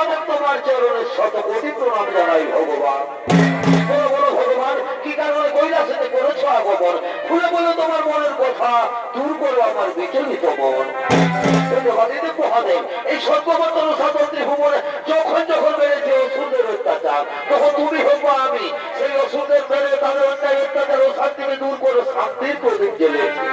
যাবত তোমার চরণে শত কোটি প্রণাম জানাই ভগবান। বলো বলো ভগবান, কি কারণে কৈলাসেতে করেছো আগমন? খুলে বলো তোমার মনের কথা, দূর করো আমার বিচলিত মন। মহাদেব, এই সর্ববর্তন স্বতন্ত্রী ভুবনে যখন যখন বেড়েছে অসুরদের অত্যাচার, তখন তুমি হোক বা আমি সেই অসুরদের মেরে তাদের অন্যায় অত্যাচার ও শান্তিকে দূর করে শান্তির প্রদীপ জ্বেলেছি।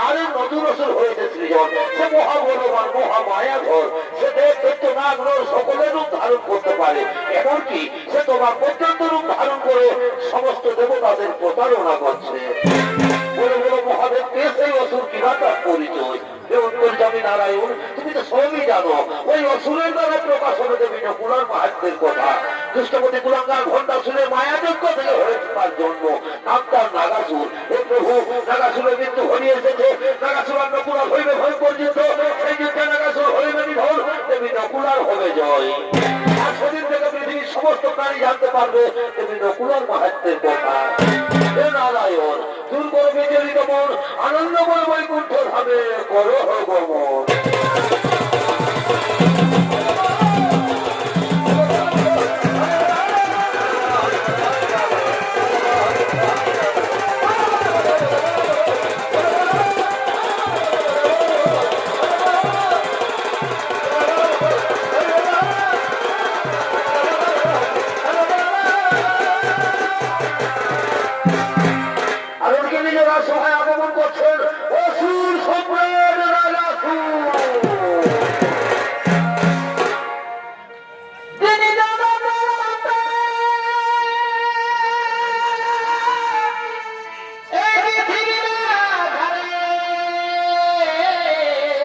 আরে নতুন অসুর হয়েছে সৃজন, সে মহাবলবান মহামায়াধর, সে দেব দৈত্য নাগ নর সকলের রূপ ধারণ করতে পারে। এমনকি সে তোমার পর্যন্ত রূপ ধারণ করে সমস্ত দেবতাদের প্রতারণা করছে। বলে বলো মহাদেব, কে সেই অসুর, কিনা তার পরিচয়? নারায়ণ, তুমি তো সবই জানো। ওই অসুরের দ্বারা প্রকাশ হলে দেবী নকুলার মাহাত্মের কথা। দুষ্টপতি কুলাঙ্গার ভণ্ডাসুরের মায়াযজ্ঞ থেকে হয়েছে তার জন্ম, নাম তার নাগাসুর। হে প্রভু, নাগাসুরের মৃত্যু ঘনিয়ে এসেছে। নাগাসুর আর নকুলার হইবে ভয়ঙ্কর যুদ্ধ। সেই যুদ্ধে নাগাসুর হইবে নিধন, দেবী নকুলার হবে জয়। আর সেদিন থেকে পৃথিবীর সমস্ত প্রাণী জানতে পারবে দেবী নকুলার মাহাত্মের কথা। হে নারায়ণ, দূর করো বিচলিত মন, আনন্দময় বৈকুণ্ঠ ধামে করো গমন।